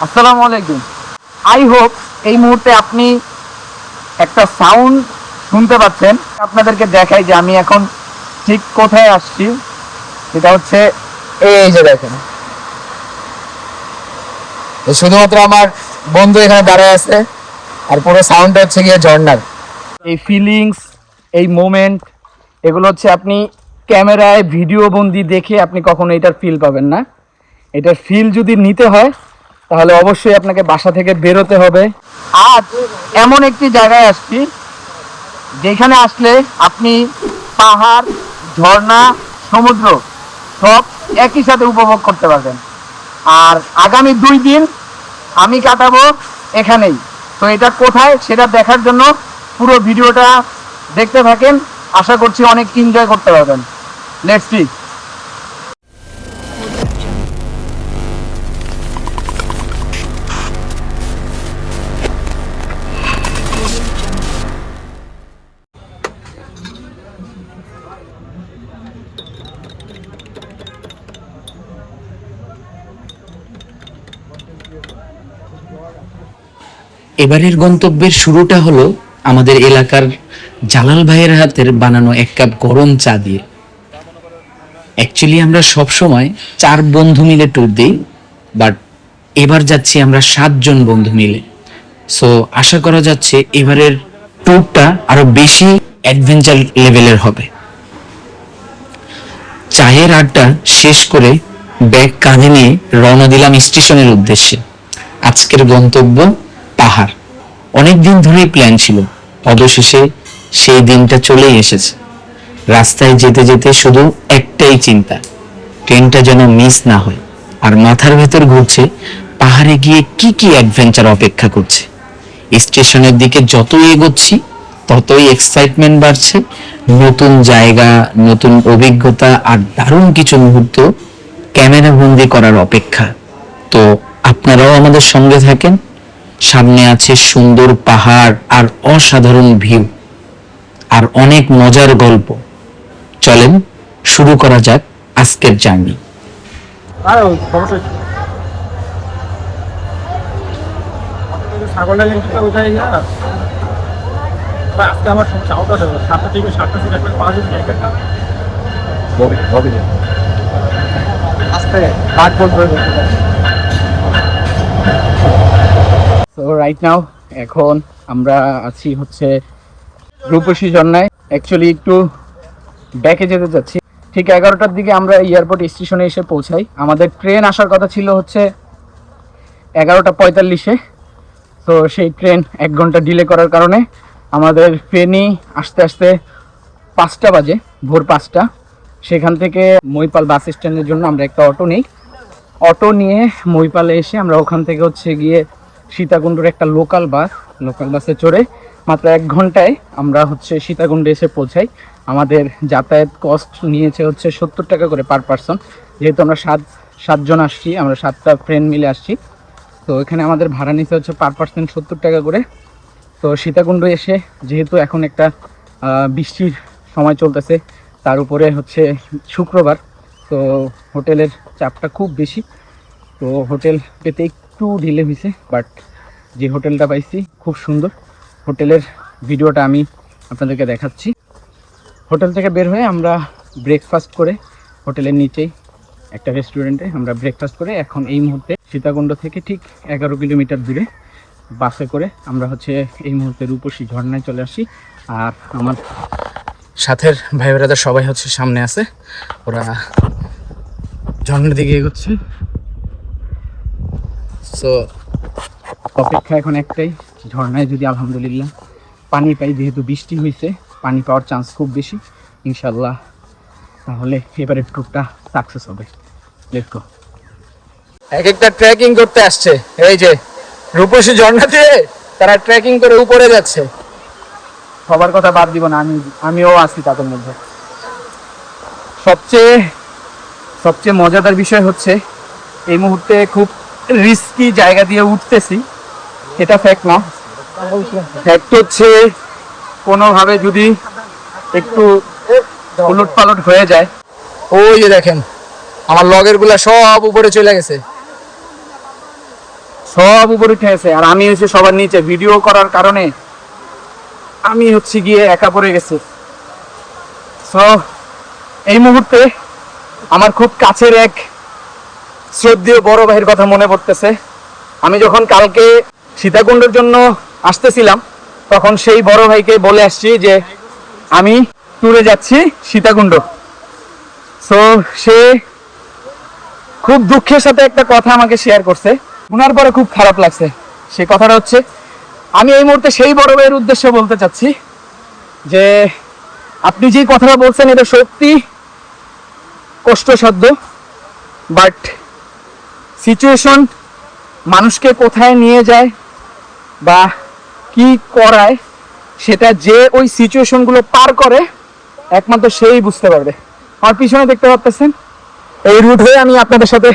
আসসালামু আলাইকুম। I hope এই মুহূর্তে আপনি একটা সাউন্ড শুনতে পাচ্ছেন। আপনাদেরকে দেখাই যে আমি এখন ঠিক কোথায় আসছি। সেটা হচ্ছে এই যে দেখেন, শুধুমাত্র আমার বন্ধু এখানে দাঁড়ায় আছে, আর পুরো সাউন্ডটা হচ্ছে গিয়ে ঝর্ণার। এই ফিলিংস, এই মোমেন্ট, এগুলো হচ্ছে আপনি ক্যামেরায় ভিডিও বন্দি দেখে আপনি কখনো এটার ফিল পাবেন না। এটার ফিল যদি নিতে হয় তাহলে অবশ্যই আপনাকে বাসা থেকে বেরোতে হবে। আজ এমন একটি জায়গায় আসছি যেখানে আসলে আপনি পাহাড়, ঝর্ণা, সমুদ্র সব একই সাথে উপভোগ করতে পারবেন। আর আগামী 2 দিন আমি কাটাবো এখানেই। তো এটা কোথায় সেটা দেখার জন্য পুরো ভিডিওটা দেখতে থাকেন। আশা করছি অনেক এনজয় করতে পারবেন। Let's see. এবারের গন্তব্যের শুরুটা হলো আমাদের এলাকার জালাল ভাইয়ের হাতের বানানো 1 কাপ গরম চা দিয়ে। অ্যাকচুয়ালি আমরা সব সময় 4 বন্ধু মিলে ট্যুর দিই, বাট এবার যাচ্ছি আমরা 7 জন বন্ধু মিলে। সো আশা করা যাচ্ছে এবারের ট্যুরটা আরো বেশি অ্যাডভেঞ্চার লেভেলের হবে। চায়ের আড্ডা শেষ করে ব্যাগ কাঁধে নিয়ে রওনা দিলাম স্টেশনের উদ্দেশ্যে। আজকের গন্তব্য পাহাড়। অনেক দিন ধরেই প্ল্যান ছিল, অবশেষে সেই দিনটা চলেই এসেছে। রাস্তায় যেতে যেতে শুধু একটাই চিন্তা, ট্রেনটা যেন মিস না হয়। আর মাথার ভেতর ঘুরছে পাহাড়ে গিয়ে কি কি অ্যাডভেঞ্চার অপেক্ষা করছে। স্টেশনের দিকে যতই এগোচ্ছি ততই এক্সাইটমেন্ট বাড়ছে। নতুন জায়গা, নতুন অভিজ্ঞতা আর দারুণ কিছু মুহূর্ত ক্যামেরা বন্দি করার অপেক্ষা। তো আপনারাও আমাদের সঙ্গে থাকেন। সামনে আছে সুন্দর পাহাড় আর অসাধারণ ভিউ আর অনেক মজার গল্প। চলেন শুরু করা যাক আজকের জার্নি। সো রাইট নাও এখন আমরা আছি হচ্ছে রূপসী ঝর্ণায়। অ্যাকচুয়ালি একটু ব্যাকে যেতে যাচ্ছি। ঠিক 11টার দিকে আমরা এয়ারপোর্ট স্টেশনে এসে পৌঁছাই। আমাদের ট্রেন আসার কথা ছিল হচ্ছে 11টা 45-এ। তো সেই ট্রেন 1 ঘন্টা ডিলে করার কারণে আমাদের ফেনী আসতে আসতে 5টা বাজে, ভোর 5টা। সেখান থেকে মহিপাল বাস স্ট্যান্ডের জন্য আমরা একটা অটো নিই। অটো নিয়ে মহিপালে এসে আমরা ওখান থেকে হচ্ছে গিয়ে সীতাকুণ্ডের একটা লোকাল বাসে চড়ে মাত্র 1 ঘন্টায় আমরা হচ্ছে সীতাকুণ্ডে এসে পৌঁছাই। আমাদের যাতায়াত কস্ট নিয়েছে হচ্ছে 70 টাকা করে পার পারসন। যেহেতু আমরা 7 জন আসছি, আমরা 7টা ফ্রেন্ড মিলে আসছি, তো এখানে আমাদের ভাড়া নিতে হচ্ছে পার পারসন 70 টাকা করে। তো সীতাকুণ্ড এসে যেহেতু এখন একটা বৃষ্টির সময় চলতেছে, তার উপরে হচ্ছে শুক্রবার, তো হোটেলের চাপটা খুব বেশি। তো হোটেল পেতে একটু ঢিলে হয়েছে, বাট যে হোটেলটা পাইছি খুব সুন্দর। হোটেলের ভিডিওটা আমি আপনাদেরকে দেখাচ্ছি। হোটেল থেকে বের হয়ে আমরা ব্রেকফাস্ট করে হোটেলের নিচেই একটা রেস্টুরেন্টে আমরা ব্রেকফাস্ট করে এখন এই মুহূর্তে সীতাকুণ্ড থেকে ঠিক 11 কিলোমিটার দূরে বাসে করে আমরা হচ্ছে এই মুহূর্তে রূপসী ঝর্ণায় চলে আসি। আর আমার সাথের ভাই ব্রাদার সবাই হচ্ছে সামনে আছে, ওরা ঝর্ণার দিকে এগোচ্ছে। সো অপেক্ষা এখন একটাই, ঝর্ণায় যদি আলহামদুলিল্লাহ পানি পাই, যেহেতু বৃষ্টি হয়েছে পানি পাওয়ার চান্স খুব বেশি ইনশাল্লাহ, তাহলে এবারে ট্যুরটা সাকসেস হবে। Let's go. এক একটা ট্রেকিং করতে আসছে, এই যে রূপসী ঝর্ণাতে তারা ট্রেকিং করে উপরে যাচ্ছে। সবার কথা বাদ দিব না, আমিও আছি তাদের মধ্যে। সবচেয়ে মজাদার বিষয় হচ্ছে এই মুহূর্তে খুব রিস্কি জায়গা দিয়ে উঠতেছি। এটা ফ্যাক্ট না, ফ্যাক্ট হচ্ছে কোনোভাবে যদি একটু উলট পালট হয়ে যায়। ওই যে দেখেন আমার লগের গুলা সব উপরে চলে গেছে। সব উপরে উঠে গেছে, আর আমি হচ্ছে সবার নিচে। ভিডিও করার কারণে আমি হচ্ছে গিয়ে একা পড়ে গেছি। সো এই মুহূর্তে আমার খুব কাছের এক শ্রদ্ধেয় বড় ভাইয়ের কথা মনে পড়তেছে। আমি যখন কালকে সীতাকুণ্ডের জন্য আসতেছিলাম, তখন সেই বড় ভাইকে বলে আসছি যে আমি ট্যুরে যাচ্ছি সীতাকুণ্ড। সো সে খুব দুঃখের সাথে একটা কথা আমাকে শেয়ার করছে, শোনার পরে খুব খারাপ লাগছে। সেই কথাটা হচ্ছে, আমি এই মুহূর্তে সেই বড় ভাইয়ের উদ্দেশ্যে বলতে চাচ্ছি যে আপনি যে কথাটা বলছেন এটা সত্যি কষ্টসাধ্য, বাট সিচুয়েশন মানুষকে কোথায় নিয়ে যায় বা কি করায় সেটা যে ওই সিচুয়েশনগুলো পার করে একমাত্র সেই বুঝতে পারবে। আমার পিছনে দেখতে পাচ্ছেন এই রুট হয়ে আমি আপনাদের সাথে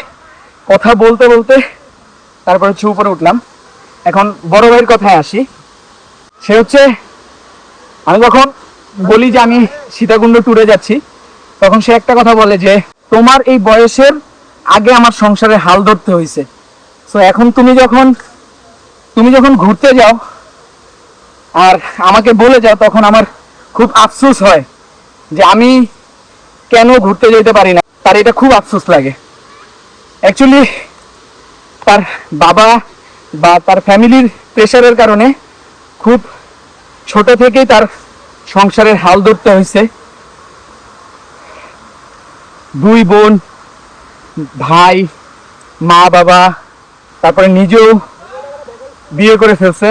কথা বলতে বলতে তারপর হচ্ছে উপরে উঠলাম। এখন বড় ভাইয়ের কথায় আসি। সে হচ্ছে, আমি যখন বলি যে আমি সীতাকুণ্ড ট্যুরে যাচ্ছি, তখন সে একটা কথা বলে যে তোমার এই বয়সের আগে আমার সংসারে হাল ধরতে হয়েছে। সো এখন তুমি যখন ঘুরতে যাও আর আমাকে বলে যাও, তখন আমার খুব আফসোস হয় যে আমি কেন ঘুরতে যেতে পারি না। তার এটা খুব আফসোস লাগে। অ্যাকচুয়ালি তার বাবা বা তার ফ্যামিলির প্রেশারের কারণে খুব ছোট থেকেই তার সংসারের হাল ধরতে হয়েছে। 2 বোন, ভাই, মা বাবা, তারপরে নিজেও বিয়ে করে ফেলছে।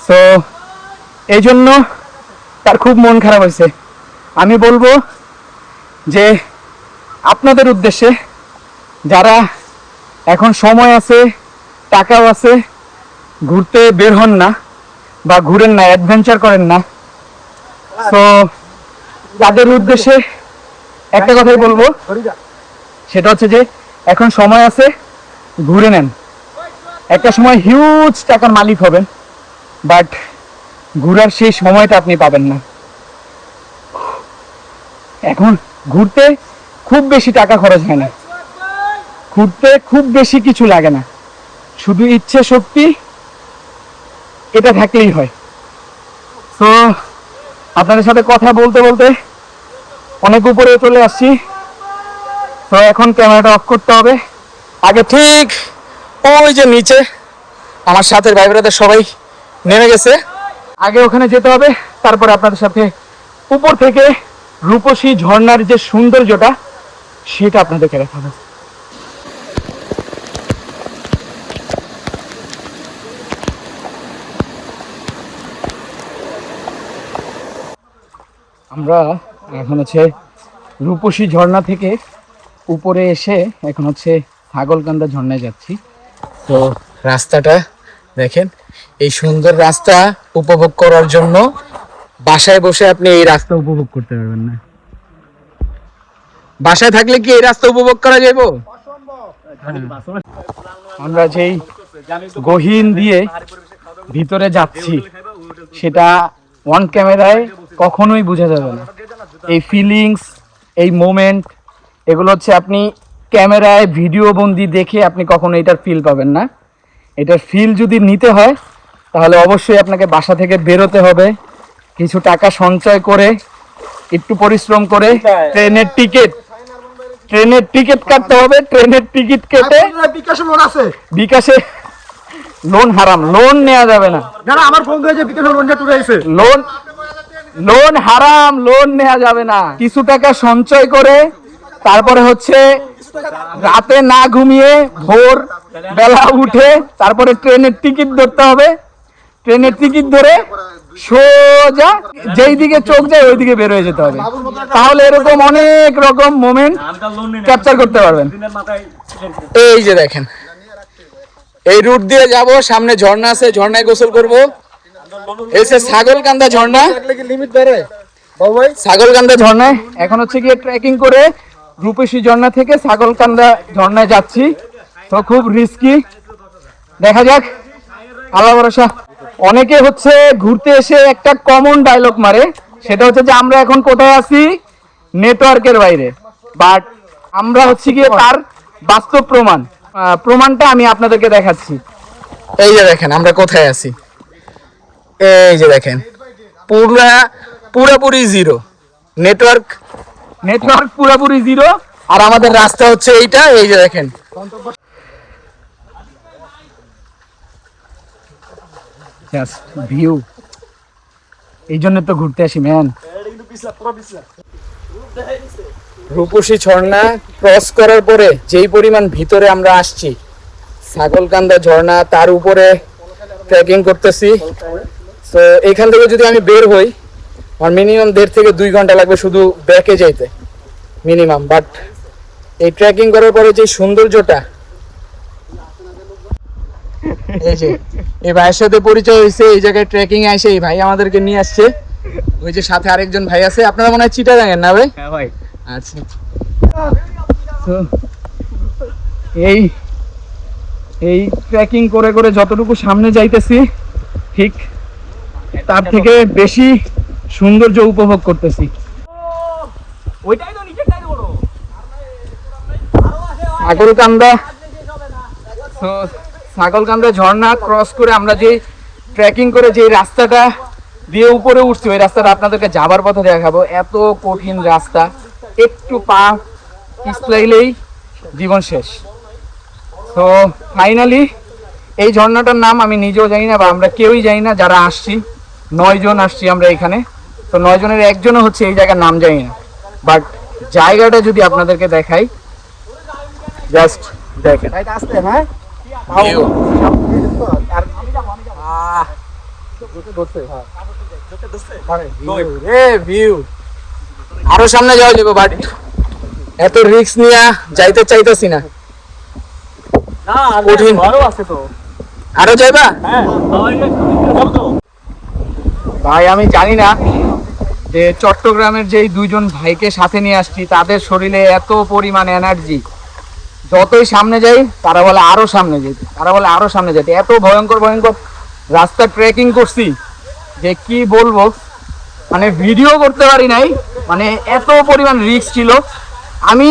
সো এই জন্য তার খুব মন খারাপ হয়েছে। আমি বলবো যে আপনাদের উদ্দেশ্যে, যারা এখন সময় আছে, টাকাও আছে, ঘুরতে বের হন না বা ঘুরেন না, অ্যাডভেঞ্চার করেন না, তো তাদের উদ্দেশ্যে একটা কথাই বলবো, সেটা হচ্ছে যে এখন সময় আছে, ঘুরে নেন। একটা সময় হিউজ টাকার মালিক হবেন, বাট ঘুরার সেই সময়টা আপনি পাবেন না। এখন ঘুরতে খুব বেশি টাকা খরচ হয় না, ঘুরতে খুব বেশি কিছু লাগে না, শুধু ইচ্ছে শক্তি এটা থাকলেই হয়। তো আপনাদের সাথে কথা বলতে বলতে অনেক উপরে চলে আসছি। তো এখন ক্যামেরাটা অফ করতে হবে। আগে ঠিক ওই যে নিচে আমার সাথে ভাই ব্রাদার সবাই নেমে গেছে, আগে ওখানে যেতে হবে, তারপরে আপনাদের সাথে উপর থেকে রূপসী ঝর্ণার যে সৌন্দর্যটা সেটা আপনাদেরকে দেখাবো। আমরা এখন হচ্ছে রূপসী ঝর্ণা থেকে উপরে এসে এখন হচ্ছে ছাগলকান্দা ঝর্ণায় যাচ্ছি। তো রাস্তাটা দেখেন, এই সুন্দর রাস্তা উপভোগ করার জন্য বাসায় বসে আপনি এই রাস্তা উপভোগ করতে পারবেন না। বাসায় থাকলে কি এই রাস্তা উপভোগ করা যাইব? আমরা যেই গহীন দিয়ে ভিতরে যাচ্ছি সেটা অন ক্যামেরায় কখনোই বোঝা যাবে না। এই ফিলিংস, এই মোমেন্ট, এগুলো হচ্ছে আপনি ক্যামেরায় ভিডিও বন্দি দেখে আপনি কখনো এটার ফিল পাবেন না। এটার ফিল যদি নিতে হয় তাহলে অবশ্যই আপনাকে বাসা থেকে বেরোতে হবে, কিছু টাকা সঞ্চয় করে, একটু পরিশ্রম করে ট্রেনের টিকিট কাটতে হবে। ট্রেনের টিকিট কেটে বিকাশে লোন আছে, বিকাশে লোন হারাম, লোন নেওয়া যাবে না। না আমার বন্ধু যে বিকাশে লোনটা টুরে আইছে, লোন হারাম, লোন নেওয়া যাবে না। কিছু টাকা সঞ্চয় করে তারপরে হচ্ছে রাতে না ঘুমিয়ে ভোর বেলা উঠে তারপরে ট্রেনের টিকিট ধরতে হবে। ট্রেনের টিকিট ধরে সোজা যেই দিকে চোখ যায় ওই দিকে বের হয়ে যেতে হবে। তাহলে এরকম অনেক রকম মোমেন্ট ক্যাপচার করতে পারবেন। এই যে দেখেন, এই রুট দিয়ে যাব, সামনে ঝর্ণা আছে, ঝর্ণায় গোসল করব। এসে ছাগলকান্দা ঝর্ণা, লিমিট বেড়ে ছাগলকান্দা ঝর্ণায় এখন হচ্ছে গিয়ে ট্রেকিং করে রূপসী ঝর্ণা থেকে ছাগলকান্দা ঝর্ণায় যাচ্ছি। তো খুব রিস্কি, দেখা যাক, আল্লাহ ভরসা। অনেকে হচ্ছে ঘুরতে এসে একটা কমন ডায়লগ মারে, সেটা হচ্ছে যে আমরা এখন কোথায় আছি, নেটওয়ার্কের বাইরে। বাট আমরা হচ্ছে গিয়ে তার বাস্তব প্রমাণটা আমি আপনাদেরকে দেখাচ্ছি। এই যে দেখেন আমরা কোথায় আছি, এই যে দেখেন পুরোপুরি জিরো নেটওয়ার্ক পুরোপুরি জিরো। আর আমাদের রাস্তা হচ্ছে এইটা, এই যে দেখেন ভিউ। এই জন্য তো ঘুরতে আসি ম্যান। রূপসী ঝর্ণা ক্রস করার পরে যেই পরিমাণ ভিতরে আমরা আসছি, ছাগলকান্দা ঝর্ণা, তার উপরে ট্রেকিং করতেছি। তো এখান থেকে যদি আমি বের হই, আমার মিনিমাম 1.5 থেকে 2 ঘন্টা লাগবে শুধু ব্যাকে যাইতে মিনিমাম। বাট এই ট্রেকিং করার পরে যে সৌন্দর্যটা, এই যে এই ভাইয়ের সাথে পরিচয় হয়েছে এই জায়গায় ট্রেকিং এ এসে। এই ভাই আমাদেরকে নিয়ে আসছে, ওই যে সাথে আরেকজন ভাই আছে। আপনারা মনে হয় চিটাগাঙের না ভাই? হ্যাঁ ভাই। আচ্ছা, তো এই এই ট্রেকিং করে করে যতটুকু সামনে যাইতেছি, ঠিক তার থেকে বেশি সৌন্দর্য উপভোগ করতেছি। ওইটাই তো নিচেরটাই বড়। ছাগলকান্দা, তো ছাগলকান্দা ঝর্ণা ক্রস করে আমরা যে ট্রেকিং করে যে রাস্তাটা দিয়ে উপরে উঠছি, ওই রাস্তাটা আপনাদেরকে যাবার পথে দেখাবো। এত কঠিন রাস্তা, একটু পা পিছলাইলেই জীবন শেষ। তো ফাইনালি এই ঝর্ণাটার নাম আমি নিজেও জানি না, বা আমরা কেউই জানি না যারা আসছি। 9 জন আসছি আমরা এখানে। তো 9 জনের একজনও হচ্ছে এই জায়গার নাম জানি না। বাট জায়গাটা যদি আপনাদেরকে দেখাই, জাস্ট দেখেন। আসতে হ্যাঁ View. আরো সামনে যাওয়া যাবে, বাট এত রিস্ক নিয়ে যাইতে চাইতেছি না। না কঠিন। বড় আছে তো। আরো যাইবা? হ্যাঁ ভাই আমি জানি না যে চট্টগ্রামের যেই 2 জন ভাইকে সাথে নিয়ে আসছি, তাদের শরীরে এত পরিমাণ এনার্জি, যতই সামনে যাই তারা বলে আরো সামনে যেতে, তারা বলে আরো সামনে যেতে। এত ভয়ঙ্কর ভয়ঙ্কর রাস্তা ট্রেকিং করছি যে কি বলবো, মানে ভিডিও করতে পারি নাই, মানে এত পরিমাণ রিস্ক ছিল। আমি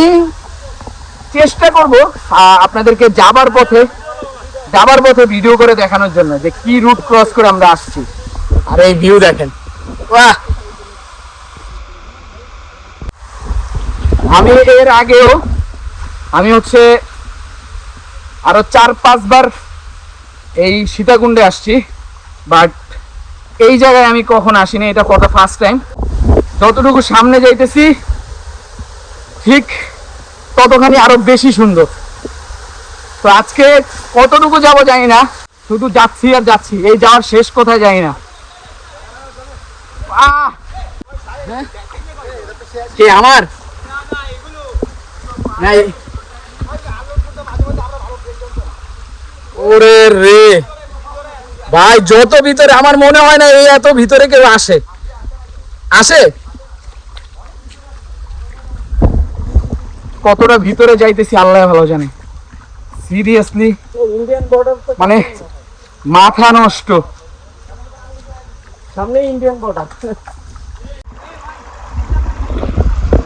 চেষ্টা করব আপনাদেরকে যাবার পথে ভিডিও করে দেখানোর জন্য যে কি রুট ক্রস করে আমরা আসছি। আর এই ভিউ দেখেন, বাহ! আমি এর আগেও আমি হচ্ছে আরো 4-5 বার এই সীতাকুণ্ডে আসছি, বাট এই জায়গায় আমি কখন আসিনি, এটা ফর দ্য ফার্স্ট টাইম। যতটুকু সামনে যাইতেছি ঠিক ততখানি আরো বেশি সুন্দর। তো আজকে কতটুকু যাব জানি না, শুধু যাচ্ছি আর যাচ্ছি, এই যাওয়ার শেষ কোথায় জানি না। কে আমার নাই? ওরে রে ভাই, যত ভিতরে আমার মনে হয় না এই এত ভিতরে কেউ আসে। কতটা ভিতরে যাইতেছি আল্লাহ ভালো জানে। সিরিয়াসলি ইন্ডিয়ান বর্ডার তো মানে মাথা নষ্ট। সামনে ইন্ডিয়ান বর্ডার।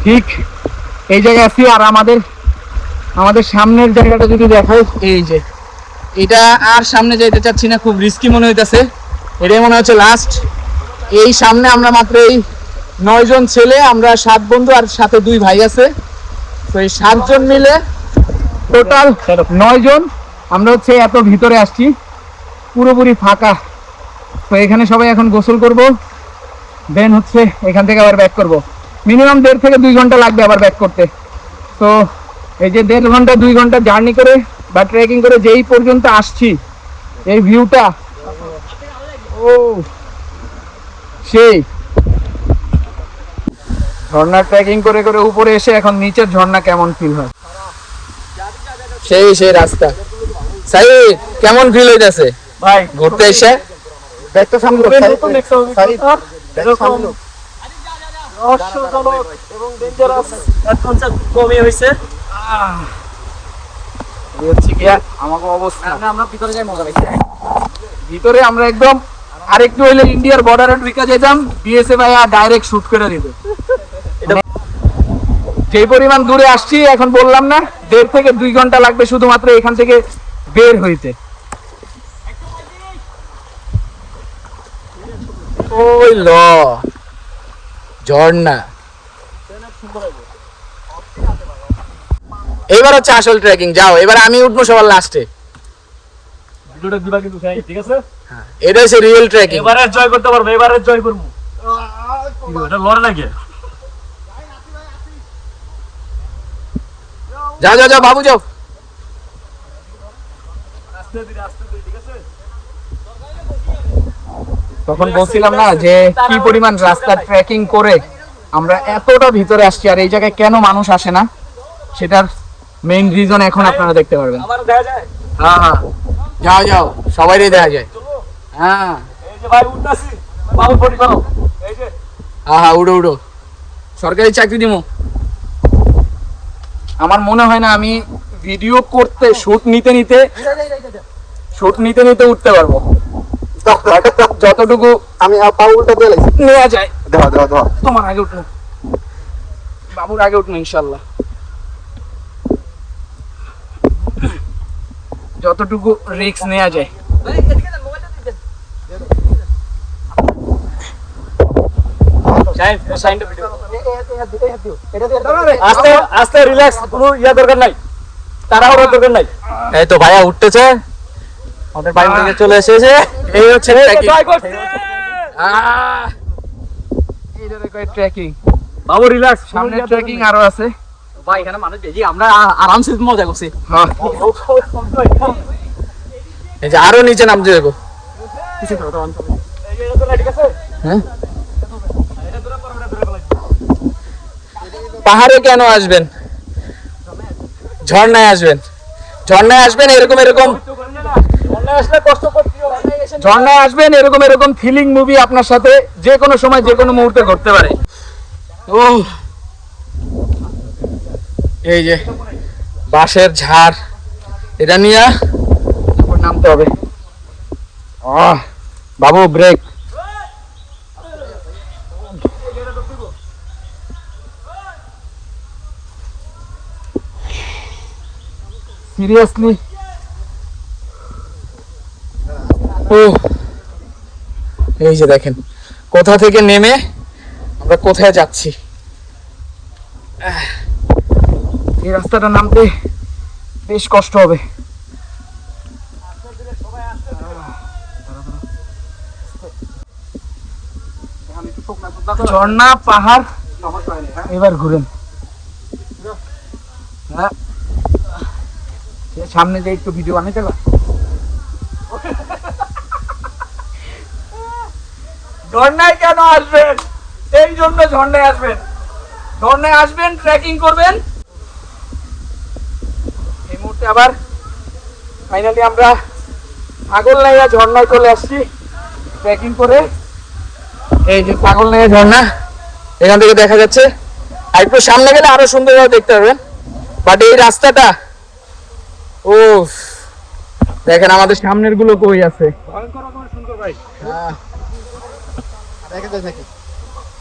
ঠিক এই জায়গায় আছি। আর আমাদের সামনের জায়গাটা যদি দেখাই, এই যে এটা আর সামনে যাইতে চাচ্ছি না, খুব রিস্কি মনে হইতেছে। এটাই মনে হচ্ছে লাস্ট। এই সামনে আমরা মাত্র এই 9 জন ছেলে, আমরা 7 বন্ধু, আর সাথে 2 ভাই আছে। তো এই 7 জন মিলে টোটাল 9 জন আমরা হচ্ছে এত ভিতরে আসছি, পুরোপুরি ফাঁকা। তো এখানে সবাই এখন গোসল করব, দেন হচ্ছে এখান থেকে আবার ব্যাক করব। মিনিমাম 1.5 থেকে 2 ঘন্টা লাগবে আবার ব্যাক করতে। তো এই যে 1.5 ঘন্টা 2 ঘন্টা জার্নি করে বা ট্রেকিং করে যেই পর্যন্ত আসছি, এই ভিউটা ও সেই ঝর্ণা ট্রেকিং করে করে উপরে এসে এখন নিচের ঝর্ণা কেমন ফিল হয়, সেই রাস্তা। সাই কেমন ফিল হইতাছে ভাই ঘুরতে এসে? ব্যাগটা সামনে নতুন একটা অভিজ্ঞতা, এরকম রহস্যজনক এবং ডেঞ্জারাস অ্যাডভেঞ্চার কমই হয়েছে। হচ্ছে কি আমাকে অবস্থা, আমরা ভিতরে যাই মজা পাইছি। ভিতরে আমরা একদম আরেকটু হইলে ইন্ডিয়ার বর্ডারে ঢুকে যেতাম, বিএসএফ ডাইরেক্ট শুট করে দিত। যেই পরিমাণ দূরে আসছি, এখন বললাম না 1.5 থেকে 2 ঘন্টা লাগবে শুধুমাত্র এখান থেকে বের হইতে। ওই ল ঝর্ণা। এবার হচ্ছে আসল ট্রেকিং। যাও, এবার আমি উঠবো সবার লাস্টে। ভিডিওটা দিবা কিন্তু ভাই, ঠিক আছে? এটা হচ্ছে রিয়েল ট্রেকিং। এবারে জয় করতে পারবো, এবারে জয় করবো। এটা লড় লাগে। যাও যাও যাও বাবু, যাও। আস্তে ধীরে, আস্তে ধীরে, ঠিক আছে? তখন বলছিলাম না যে কি পরিমাণ রাস্তা ট্রেকিং করে আমরা এতটা ভিতরে আসছি, আর এই জায়গায় কেন মানুষ আসে না সেটার মেইন রিজন এখন আপনারা দেখতে পারবেন। আমার দেখা যায়। হ্যাঁ হ্যাঁ, যাও যাও, সবাইরই দেখা যায়। হ্যাঁ এই যে ভাই উঠতাছি, বাবু ফটি করো। এই যে হ্যাঁ হ্যাঁ, উড়ো উড়ো, সরকারি চাকরি দিমু। আমার মনে হয় না আমি ভিডিও করতে শুট নিতে নিতে উঠতে পারবো। যতটুকু আমি পা উল্টা দিয়ে লাগছি। নেওয়া যায়। দেওয়া দেওয়া দেওয়া। তোমার আগে উঠলো, বাবুর আগে উঠলো ইনশাল্লাহ। যতটুকু রিস্ক নেওয়া যায়। সাইন সাইন ভিডিও। আস্তে আস্তে রিল্যাক্স, কোনো ইয়া দরকার নাই, তাড়াহুড়োর দরকার নাই। এই তো ভাইয়া উঠতেছে, আমাদের বাইক থেকে চলে এসেছে। এই হচ্ছে ট্রেকিং। জয় করতে। এইটারে কয় ট্রেকিং। বাবু রিল্যাক্স, সামনে ট্রেকিং আরো আছে। ভাই এখানে মানুষ বেশি, আমরা আরামসে মজা করছি। হ্যাঁ, এই যে আরো নিচে নামতে যাবো। এই যে এটা তো ঠিক আছে। হ্যাঁ, এটা ধরে পড়বে, এটা ধরে ফেলাই। পাহাড়ে কেন আসবেন? ঝর্ণায় আসবেন। ঝর্ণায় আসবেন এরকম অন্যায় আসলে কষ্ট করতে হবে। ঝর্ণায় আসবেন এরকম ফিলিং মুভি আপনার সাথে যে কোনো সময় যে কোনো মুহূর্তে ঘটতে পারে। ও এই যে বাঁশের ঝাড়, এটা নিয়ে তারপর নামতে হবে। বাবু ব্রেক। সিরিয়াসলি, ও এই যে দেখেন কোথা থেকে নেমে আমরা কোথায় যাচ্ছি। এই রাস্তাটা নামতে বেশ কষ্ট হবে। ঝর্ণা, পাহাড়, এবার ঘুরেন। হ্যাঁ, সামনে যে একটু ভিডিও বানাইতে পারবা? ঝর্ণায় কেন আসবেন? এই জন্য ঝর্ণায় আসবেন। ঝর্ণায় আসবেন, ট্রেকিং করবেন। এই মুহূর্তে আবার ফাইনালি আমরা পাগলনাইয়া ঝর্ণায় চলে আসছি ট্রেকিং করে। এই যে পাগলনাইয়া ঝর্ণা, এখান থেকে দেখা যাচ্ছে। আর একটু সামনে গেলে আরো সুন্দরভাবে দেখতে পারবেন। বাট এই রাস্তাটা, ও দেখেন আমাদের সামনের গুলো কই আছে। ভয়ঙ্কর রকমের সুন্দর ভাই।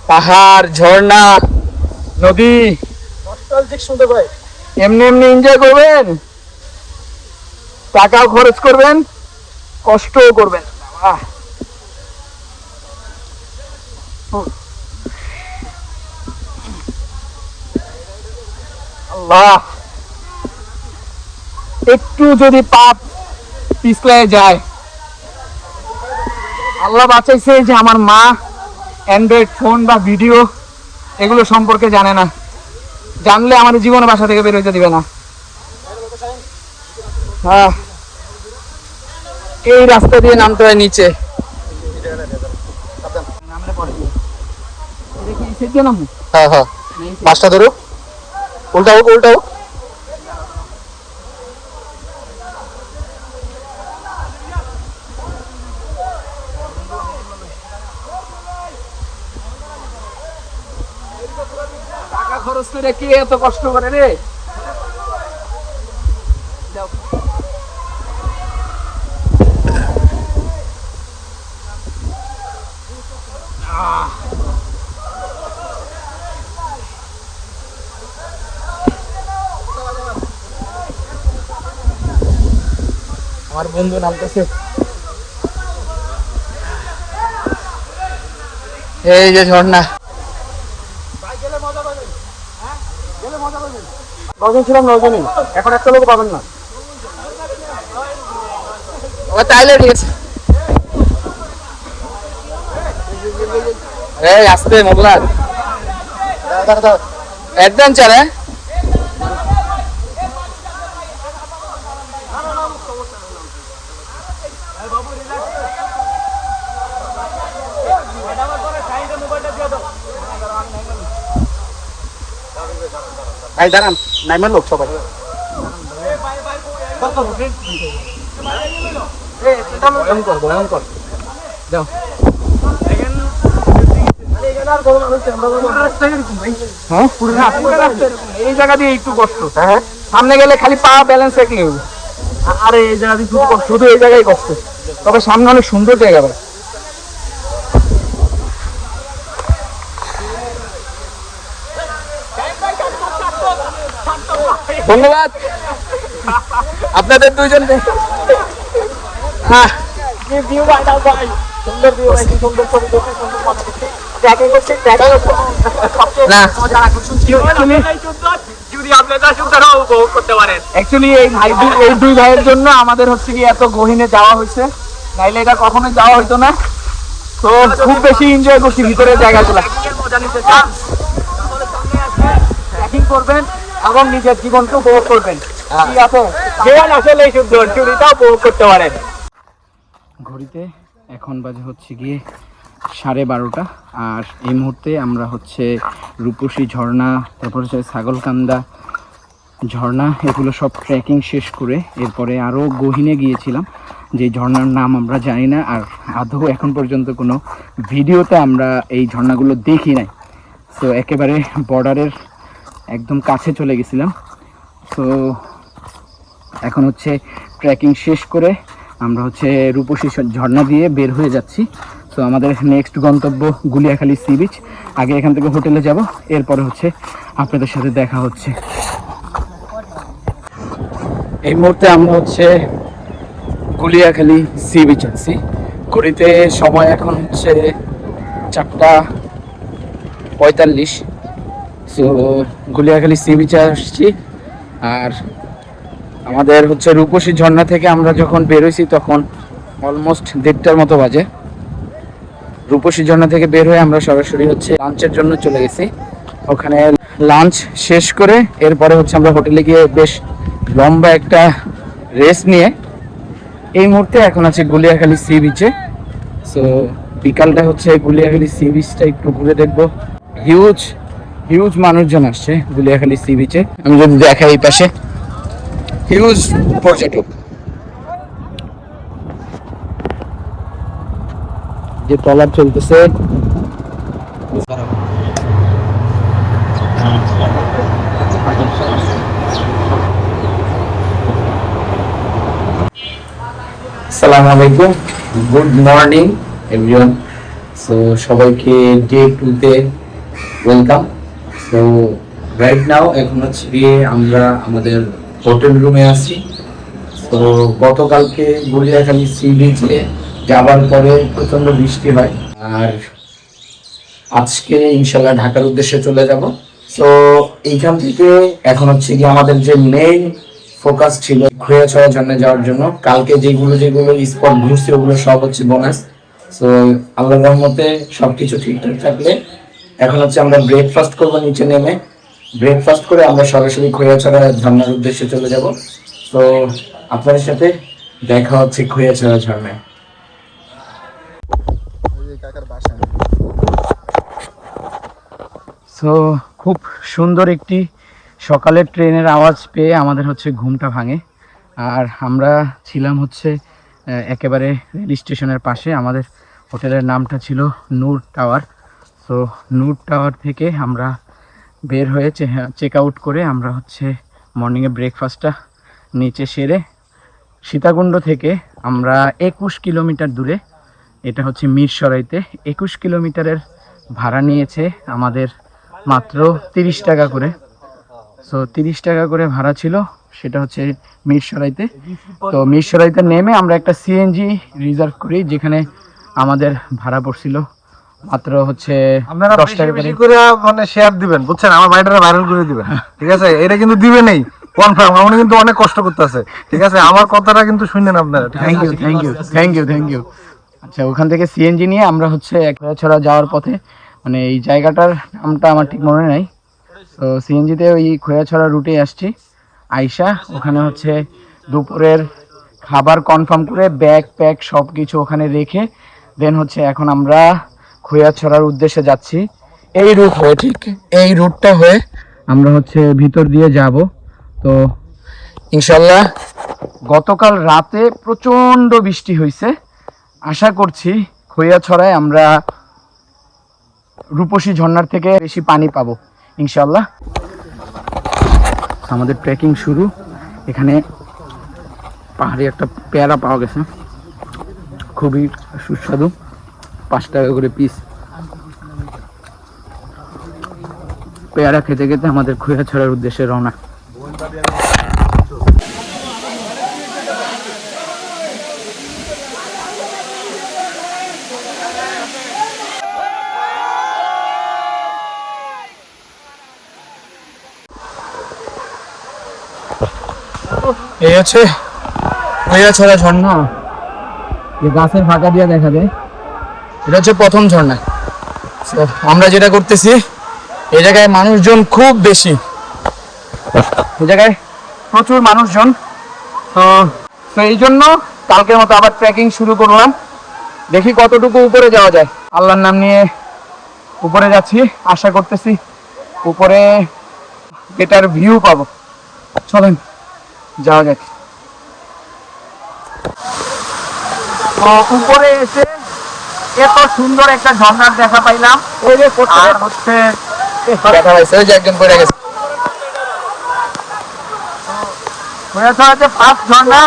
পাহাড়, ঝর্ণা, নদী, নস্টালজিক সুন্দর ভাই। এমনি এমনি এনজয় করবেন, টাকাও খরচ করবেন, কষ্টও করবেন। আহ, আল্লাহ, একটু যদি পাপ পিছলায় যায়। আল্লাহ বাঁচাইছে যে আমার মা অ্যান্ড্রয়েড ফোন বা ভিডিও এগুলো সম্পর্কে জানে না। জানলে আমাদের জীবনে বাসা থেকে বের হইতে দিবে না। হ্যাঁ, এই রাস্তা দিয়ে নামতে হয় নিচে। হ্যাঁ হ্যাঁ, মাছটা ধরো, উল্টা হোক উল্টা হোক। টাকা খরচ করে কে এত কষ্ট করে রে? আমার বন্ধু নামতেছে। এই যে ঝর্ণা। নজন ছিলাম, নজনই, এখন একটা লোক পাবেন না। তাইলে ঠিক আছে। এই আসতে মোগলা অ্যাডভেঞ্চার। হ্যাঁ ভাই দাঁড়ান, নাইমের লোক সবাই। ভয়ঙ্কর ভয়ঙ্কর। এই জায়গা দিয়ে একটু কষ্ট, সামনে গেলে খালি পা ব্যালেন্স রাখলে হবে। আরে এই জায়গা দিয়ে শুধু কষ্ট, শুধু এই জায়গায় কষ্ট, তবে সামনে অনেক সুন্দর জায়গা ভাই। ধন্যবাদ আপনাদের দুইজন। এই দুই ভাইয়ের জন্য আমাদের হচ্ছে কি এত গহীনে যাওয়া হয়েছে, নাইলে এটা কখনোই যাওয়া হইতো না। তো খুব বেশি এনজয় করছি ভিতরের জায়গাগুলো, ট্রেকিং করবেন এবং নিজের জীবনকে উপভোগ করবেন। ঠিক আছে, জীবন আসলেই সুন্দর, চুরিটাও উপভোগ করতে পারেন। ঘড়িতে এখন বাজে হচ্ছে গিয়ে 12:30, আর এই মুহূর্তে আমরা হচ্ছে রূপসী ঝর্ণা, তারপর হচ্ছে ছাগলকান্দা ঝর্ণা, এগুলো সব ট্রেকিং শেষ করে এরপরে আরও গহীনে গিয়েছিলাম, যে ঝর্ণার নাম আমরা জানি না, আর আদৌ এখন পর্যন্ত কোনো ভিডিওতে আমরা এই ঝর্ণাগুলো দেখি নাই। তো একেবারে বর্ডারের একদম কাছে চলে গেছিলাম। তো এখন হচ্ছে ট্রেকিং শেষ করে আমরা হচ্ছে রূপসী ঝর্ণা দিয়ে বের হয়ে যাচ্ছি। তো আমাদের নেক্সট গন্তব্য গুলিয়াখালী সি বিচ। আগে এখান থেকে হোটেলে যাব, এরপরে হচ্ছে আপনাদের সাথে দেখা হচ্ছে। এই মুহূর্তে আমরা হচ্ছে গুলিয়াখালী সি বিচ আছি। ঘড়িতে সময় এখন হচ্ছে 4:45। তো গুলিয়াখালী সি বিচে আসছি, আর আমাদের হচ্ছে রূপসী ঝর্ণা থেকে আমরা যখন বেরোইছি তখন অলমোস্ট 1:30টার মতো বাজে। রূপসী ঝর্ণা থেকে বের হয়ে আমরা সরাসরি হচ্ছে লাঞ্চের জন্য চলে গেছি। ওখানে লাঞ্চ শেষ করে এরপরে হচ্ছে আমরা হোটেলে গিয়ে বেশ লম্বা একটা রেস্ট নিয়ে এই মুহূর্তে এখন আছে গুলিয়াখালী সি বিচে। সো বিকালটা হচ্ছে গুলিয়াখালী সি বিচটা একটু ঘুরে দেখবো। হিউজ হিউজ মানুষজন আসছে গুলিয়াখালী সি বিচে। আমি যদি দেখাই এই পাশে হিউজ পর্যটক, যে ট্রলার চলতেছে। আসসালামু আলাইকুম, গুড মর্নিং এভরিওয়ান। সো সবাইকে ডে 2-তে ওয়েলকাম। সো রাইট নাও এখন হচ্ছে গিয়ে আমরা আমাদের হোটেল রুমে আছি। তো গতকালকে গুলিয়াখালী সি বিচে যাবার পরে প্রচন্ড বৃষ্টি হয়, আর আজকে ইনশাল্লাহ ঢাকার উদ্দেশ্যে চলে যাব। তো এইখান থেকে এখন হচ্ছে কি আমাদের যে মেইন ফোকাস ছিল খোয়াছড়া ঝর্ণা যাওয়ার জন্য। কালকে যেগুলো স্পট ঘুরছি ওগুলো সব হচ্ছে বোনাস। তো আল্লাহর রহমতে সবকিছু ঠিকঠাক থাকলে এখন হচ্ছে আমরা ব্রেকফাস্ট করবো নিচে নেমে। ব্রেকফাস্ট করে আমরা সরাসরি খোয়াছড়া ঝর্ণার উদ্দেশ্যে চলে যাব। তো আপনাদের সাথে দেখা হচ্ছে খোয়াছড়া ঝর্ণায়। সো খুব সুন্দর একটি সকালের ট্রেনের আওয়াজ পেয়ে আমাদের হচ্ছে ঘুমটা ভাঙে। আর আমরা ছিলাম হচ্ছে একেবারে রেল স্টেশনের পাশে। আমাদের হোটেলের নামটা ছিল নূর টাওয়ার। সো নূর টাওয়ার থেকে আমরা বের হয়ে চেক আউট করে আমরা হচ্ছে মর্নিংয়ে ব্রেকফাস্টটা নিচে সেরে সীতাকুণ্ড থেকে আমরা 21 কিলোমিটার দূরে, এটা হচ্ছে মিরসরাইতে 21 কিলোমিটারের ভাড়া নিয়েছে আমাদের মাত্র 30 টাকা করে। সো 30 টাকা করে ভাড়া ছিল, সেটা হচ্ছে মিরসরাইতে। তো মিরসরাইতে নেমে আমরা একটা সিএনজি রিজার্ভ করি, যেখানে আমাদের ভাড়া পড়ছিল মাত্র হচ্ছে আপনারা 10 বেশি টাকা করে। বেশি করে মানে শেয়ার দিবেন, বুঝছেন, আমার বাড়িটা ভাইরাল করে দিবেন, ঠিক আছে? এটা কিন্তু দিবে নেই কনফার্ম, উনি কিন্তু অনেক কষ্ট করতেছে, ঠিক আছে? আমার কথাটা কিন্তু শুনেন আপনারা, ঠিক থ্যাংক আছে? You, thank you, thank you, thank you. আচ্ছা, ওখান থেকে সিএনজি নিয়ে আমরা হচ্ছে খোয়াছড়া যাওয়ার পথে, মানে এই জায়গাটার নামটা আমার ঠিক মনে নাই, তো সিএনজিতে ওই খোয়াছড়া রুটে আসছি। আইসা ওখানে হচ্ছে দুপুরের খাবার কনফার্ম করে ব্যাগ প্যাক সব কিছু ওখানে রেখে দেন হচ্ছে এখন আমরা খোয়াছড়ার উদ্দেশ্যে যাচ্ছি। এই রুট হয়ে, ঠিক এই রুটটা হয়ে আমরা হচ্ছে ভিতর দিয়ে যাব। তো ইনশাল্লাহ গতকাল রাতে প্রচণ্ড বৃষ্টি হয়েছে, আশা করছি খৈয়াছড়ায় আমরা রূপসী ঝর্ণার থেকে বেশি পানি পাবো ইনশাল্লাহ। আমাদের ট্রেকিং শুরু। এখানে পাহাড়ি একটা পেয়ারা পাওয়া গেছে, খুবই সুস্বাদু, 5 টাকা করে পিস। পেয়ারা খেতে খেতে আমাদের খৈয়াছড়ার উদ্দেশ্যে রওনা। এই হচ্ছে খৈয়াছড়া ঝর্ণা, যে গাছের ফাঁকা দিয়ে দেখা যায়। এটা হচ্ছে প্রথম ঝর্ণা। তো আমরা যেটা করতেছি, এই জায়গায় মানুষজন খুব বেশি, এই জায়গায় প্রচুর মানুষজন। তো তো এই জন্য কালকের মতো আবার ট্রেকিং শুরু করলাম, দেখি কতটুকু উপরে যাওয়া যায়। আল্লাহর নাম নিয়ে উপরে যাচ্ছি, আশা করতেছি উপরে বেটার ভিউ পাবো। চলেন যাওয়া যাক। তো উপরে এসে এত সুন্দর একটা ঝর্ণার দেখা পাইলাম। ওই যে আর হচ্ছে দেখা পাইছে, ওই যে একজন পড়ে গেছে। হচ্ছে ফার্স্ট ঝর্ণা,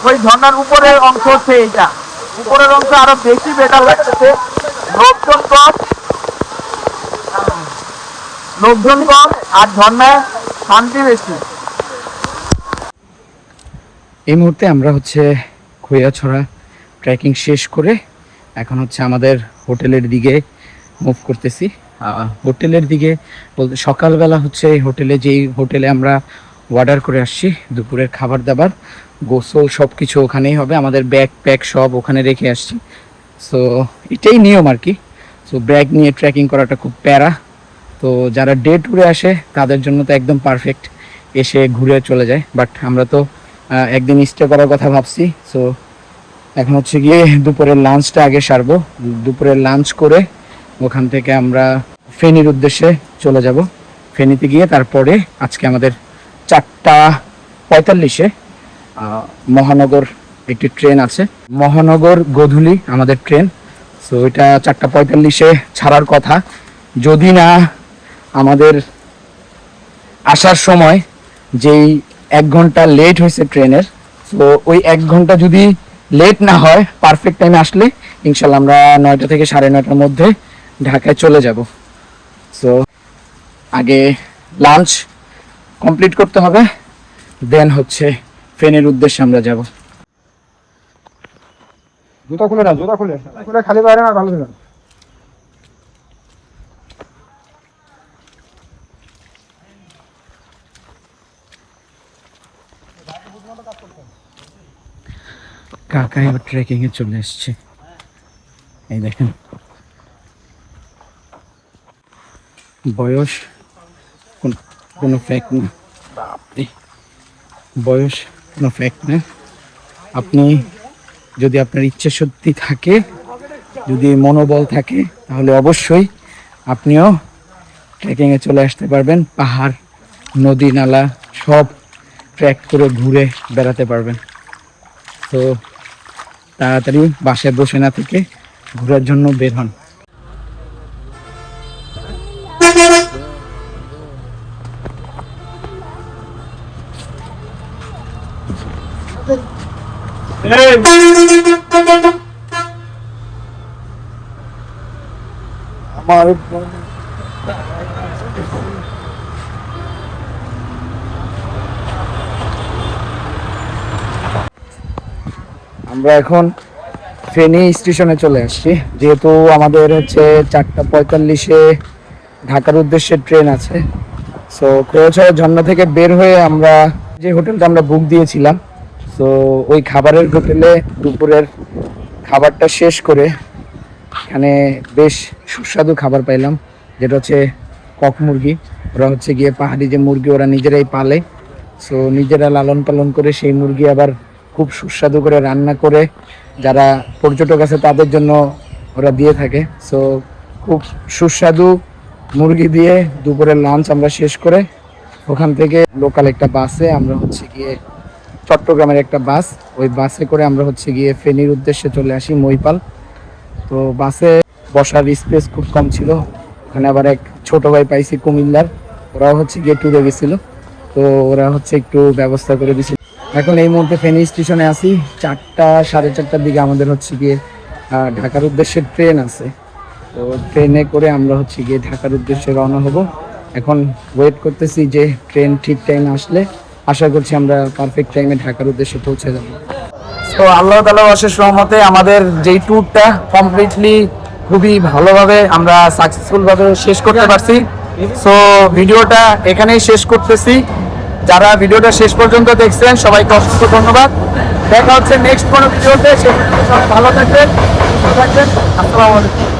ওই ঝর্ণার উপরের অংশ হচ্ছে এইটা। উপরের অংশ আরো বেশি বেটার লাগতেছে, লোকজন কম, লোকজন কম আর ঝর্ণায় শান্তি বেশি। এই মুহূর্তে আমরা হচ্ছে খৈয়াছড়া ট্রেকিং শেষ করে এখন হচ্ছে আমাদের হোটেলের দিকে মুভ করতেছি। হোটেলের দিকে বলতে সকালবেলা হচ্ছে এই হোটেলে, যেই হোটেলে আমরা অর্ডার করে আসছি দুপুরের খাবার দাবার, গোসল সব কিছু ওখানেই হবে, আমাদের ব্যাগ প্যাক সব ওখানে রেখে আসছি। সো এটাই নিয়ম আর কি। সো ব্যাগ নিয়ে ট্রেকিং করাটা খুব প্যারা। তো যারা ডে ট্যুরে আসে তাদের জন্য তো একদম পারফেক্ট, এসে ঘুরে চলে যায়। বাট আমরা তো একদিন স্টে করার কথা ভাবছি। সো এখন হচ্ছে গিয়ে দুপুরের লাঞ্চটা আগে সারবো। দুপুরের লাঞ্চ করে ওখান থেকে আমরা ফেনীর উদ্দেশ্যে চলে যাব। ফেনীতে গিয়ে তারপরে আজকে আমাদের 4:45-এ মহানগর একটি ট্রেন আছে, মহানগর গোধূলি আমাদের ট্রেন। সো এটা 4:45-এ ছাড়ার কথা, যদি না আমাদের আসার সময় যেই 1 ঘন্টা লেট হয়েছে ট্রেনের, তো ওই 1 ঘন্টা যদি লেট না হয়, পারফেক্ট টাইমে আসলে ইনশাল্লাহ আমরা 9টা থেকে 9:30টার মধ্যে ঢাকায় চলে যাব। সো আগে লাঞ্চ কমপ্লিট করতে হবে, দেন হচ্ছে ফেনের উদ্দেশ্যে আমরা যাব। জুতা খুলে না, জুতা খুলে খুলে খালি বাইরে না, ভালো না। কাকা এবার ট্রেকিং এ চলে এসছে, এই দেখেন। বয়স কোনো ফ্যাক্ট না, বয়স কোনো ফ্যাক্ট না। আপনি যদি আপনার ইচ্ছে শক্তি থাকে, যদি মনোবল থাকে, তাহলে অবশ্যই আপনিও ট্রেকিংয়ে চলে আসতে পারবেন। পাহাড়, নদী, নালা সব ট্রেক করে ঘুরে বেড়াতে পারবেন। তো তাড়াতাড়ি বাসায় বসে না থেকে ঘোরার জন্য বের হন। আমার আমরা এখন ফেনী স্টেশনে চলে আসছি, যেহেতু আমাদের হচ্ছে 4:45-এ ঢাকার উদ্দেশ্যে ট্রেন আছে। সো ক্রোয়াছড়া ঝর্ণা থেকে বের হয়ে আমরা যে হোটেলটা আমরা বুক দিয়েছিলাম, সো ওই খাবারের হোটেলে দুপুরের খাবারটা শেষ করে এখানে বেশ সুস্বাদু খাবার পাইলাম, যেটা হচ্ছে কক মুরগি। ওরা হচ্ছে গিয়ে পাহাড়ি যে মুরগি ওরা নিজেরাই পালে, সো নিজেরা লালন পালন করে সেই মুরগি আবার খুব সুস্বাদু করে রান্না করে যারা পর্যটক আছে তাদের জন্য ওরা দিয়ে থাকে। সো খুব সুস্বাদু মুরগি দিয়ে দুপুরের লাঞ্চ আমরা শেষ করে ওখান থেকে লোকাল একটা বাসে আমরা হচ্ছে গিয়ে চট্টগ্রামের একটা বাস, ওই বাসে করে আমরা হচ্ছে গিয়ে ফেনীর উদ্দেশ্যে চলে আসি মহিপাল। তো বাসে বসার স্পেস খুব কম ছিল, ওখানে আবার এক ছোট ভাই পাইছি কুমিল্লার, ওরাও হচ্ছে গিয়ে ট্যুরে গেছিল, তো ওরা হচ্ছে একটু ব্যবস্থা করে দিছিল। এখন এই মুহূর্তে ফেনী স্টেশনে আছি, 4টা সাড়ে 4টার দিকে আমাদের হচ্ছে গিয়ে ঢাকার উদ্দেশ্যে ট্রেন আছে। তো ট্রেনে করে আমরা হচ্ছে গিয়ে ঢাকার উদ্দেশ্যে রওনা হব। এখন ওয়েট করতেছি যে ট্রেন ঠিক টাইমে আসলে আশা করছি আমরা পারফেক্ট টাইমে ঢাকার উদ্দেশ্যে পৌঁছে যাব। তো আল্লাহ তাআলার অশেষ রহমতে আমাদের যেই ট্যুরটা কমপ্লিটলি খুবই ভালোভাবে আমরা সাকসেসফুল ভাবে শেষ করতে পারছি। সো ভিডিওটা এখানেই শেষ করতেছি। যারা ভিডিওটা শেষ পর্যন্ত দেখছেন সবাইকে অসংখ্য ধন্যবাদ। দেখা হচ্ছে নেক্সট কোনো ভিডিওতে, সে পর্যন্ত সবাই ভালো থাকবেন, সুস্থ থাকবেন। আসসালামু আলাইকুম।